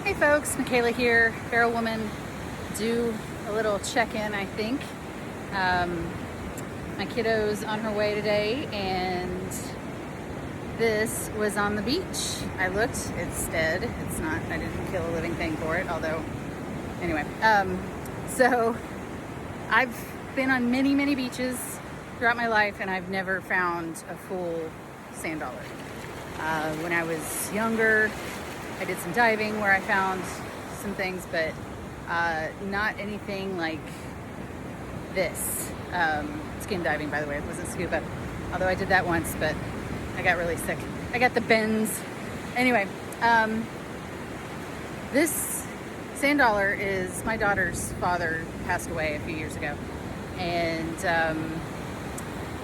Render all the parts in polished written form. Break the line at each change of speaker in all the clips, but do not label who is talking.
Hey folks, Michaela here, Feral Woman. Do a little check-in, I think. My kiddo's on her way today, and this was on the beach. I looked, it's dead. It's not, I didn't kill a living thing for it, although, anyway. So I've been on many, many beaches throughout my life, and I've never found a full sand dollar. When I was younger, I did some diving where I found some things, but not anything like this. Skin diving, by the way, it wasn't scuba, although I did that once, but I got really sick. I got the bends. Anyway, this sand dollar is my daughter's father passed away a few years ago, and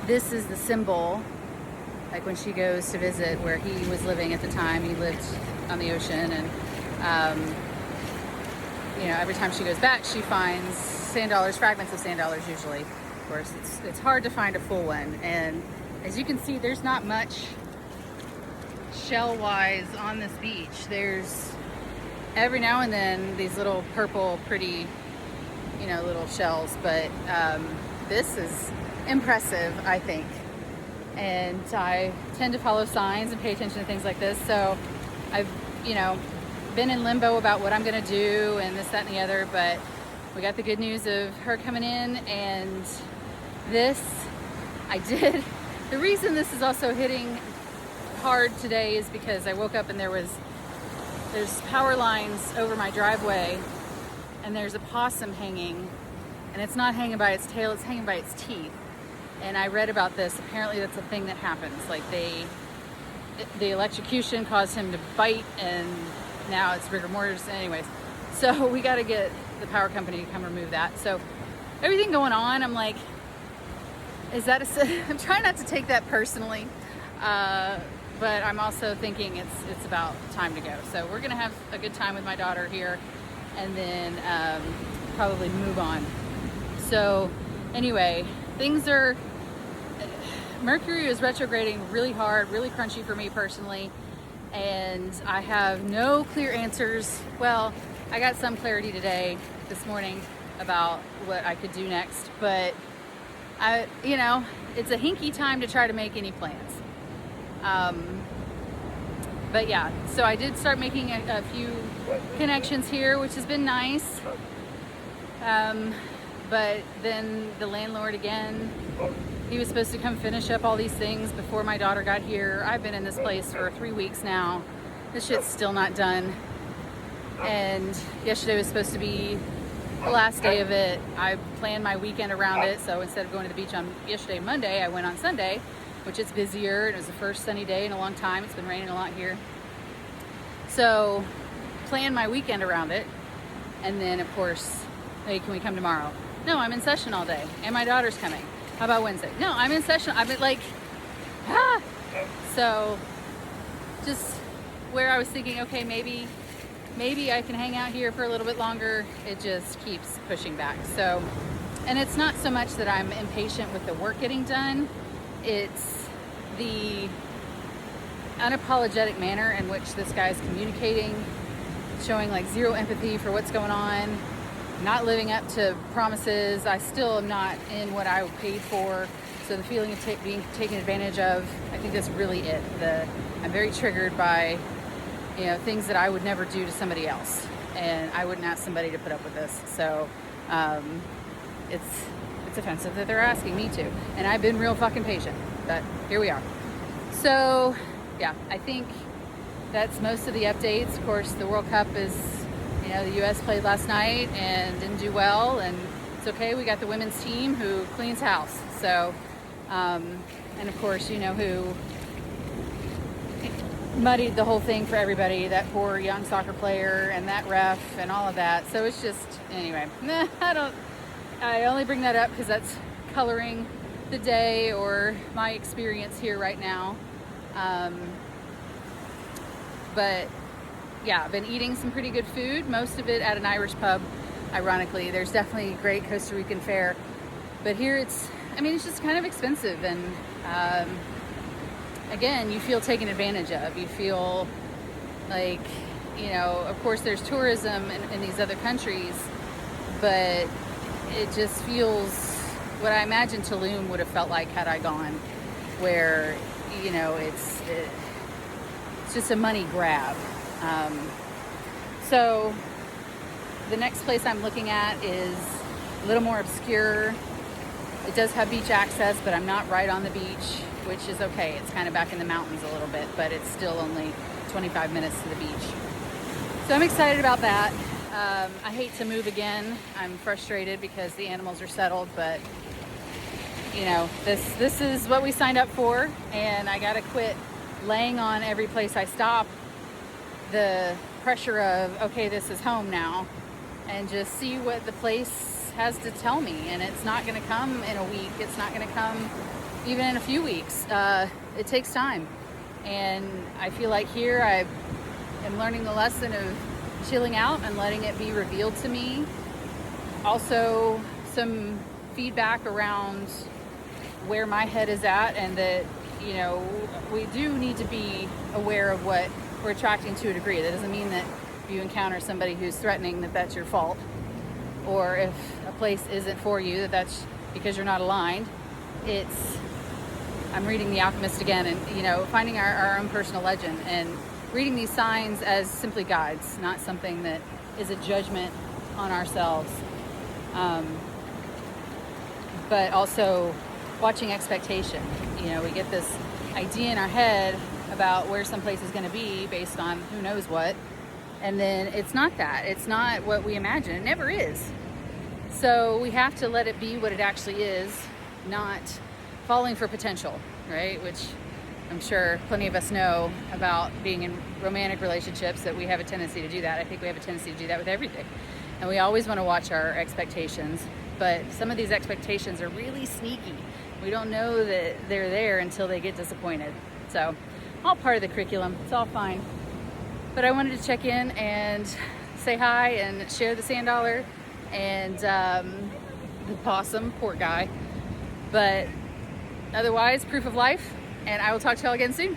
this is the symbol. Like when she goes to visit where he was living at the time, he lived on the ocean, and every time she goes back, she finds sand dollars, fragments of sand dollars usually. Of course, it's hard to find a full one, and as you can see, there's not much shell-wise on this beach. There's every now and then these little purple, pretty, little shells, but this is impressive, I think. And I tend to follow signs and pay attention to things like this. So I've, been in limbo about what I'm going to do and this, that, and the other. But we got the good news of her coming in, and this I did. The reason this is also hitting hard today is because I woke up and there's power lines over my driveway, and there's a possum hanging, and it's not hanging by its tail, it's hanging by its teeth. And I read about this. Apparently that's a thing that happens. Like the electrocution caused him to bite, and now it's rigor mortis. Anyways, so we got to get the power company to come remove that. So everything going on, I'm like, I'm trying not to take that personally. But I'm also thinking it's about time to go. So we're going to have a good time with my daughter here, and then probably move on. So anyway, Mercury is retrograding really hard, really crunchy for me personally, and I have no clear answers. Well, I got some clarity this morning, about what I could do next, but it's a hinky time to try to make any plans. But yeah, so I did start making a few connections here, which has been nice. But then the landlord again, he was supposed to come finish up all these things before my daughter got here. I've been in this place for 3 weeks now. This shit's still not done. And yesterday was supposed to be the last day of it. I planned my weekend around it. So instead of going to the beach on yesterday, Monday, I went on Sunday, which it's busier. It was the first sunny day in a long time. It's been raining a lot here. So planned my weekend around it. And then of course, hey, can we come tomorrow? No, I'm in session all day, and my daughter's coming. How about Wednesday? No, I'm in session. I've been like, So just where I was thinking, okay, maybe I can hang out here for a little bit longer, it just keeps pushing back. So, and it's not so much that I'm impatient with the work getting done, it's the unapologetic manner in which this guy's communicating, showing like zero empathy for what's going on, not living up to promises. I still am not in what I paid for. So the feeling of being taken advantage of, I think that's really it. I'm very triggered by, things that I would never do to somebody else. And I wouldn't ask somebody to put up with this. So it's offensive that they're asking me to. And I've been real fucking patient, but here we are. So yeah, I think that's most of the updates. Of course, the World Cup is, the U.S. played last night and didn't do well, and it's okay. We got the women's team who cleans house. So, and of course, who muddied the whole thing for everybody, that poor young soccer player and that ref and all of that. So it's just, anyway, I only bring that up because that's coloring the day or my experience here right now. But yeah, I've been eating some pretty good food, most of it at an Irish pub, ironically. There's definitely great Costa Rican fare, but here it's just kind of expensive, and again, you feel taken advantage of. You feel like you know, of course there's tourism in these other countries, but it just feels what I imagine Tulum would have felt like had I gone, where, you know, it's just a money grab. So the next place I'm looking at is a little more obscure. It does have beach access, but I'm not right on the beach, which is okay. It's kind of back in the mountains a little bit, but it's still only 25 minutes to the beach. So I'm excited about that. I hate to move again. I'm frustrated because the animals are settled, but you know, this is what we signed up for, and I gotta quit laying on every place I stop the pressure of, okay, this is home now, and just see what the place has to tell me. And it's not gonna come in a week. It's not gonna come even in a few weeks. It takes time. And I feel like here I am learning the lesson of chilling out and letting it be revealed to me. Also, some feedback around where my head is at, and that, you know, we do need to be aware of what we're attracting to a degree. That doesn't mean that if you encounter somebody who's threatening that that's your fault, or if a place isn't for you that that's because you're not aligned. I'm reading The Alchemist again, and you know, finding our own personal legend and reading these signs as simply guides, not something that is a judgment on ourselves. But also watching expectation. You know, we get this idea in our head about where some place is going to be based on who knows what, and then it's not that. It's not what we imagine. It never is. So we have to let it be what it actually is, not falling for potential, right? Which I'm sure plenty of us know about being in romantic relationships, that we have a tendency to do that. I think we have a tendency to do that with everything. And we always want to watch our expectations, but some of these expectations are really sneaky. We don't know that they're there until they get disappointed. So, all part of the curriculum. It's all fine. But I wanted to check in and say hi and share the sand dollar and the possum, poor guy. But otherwise, proof of life. And I will talk to y'all again soon.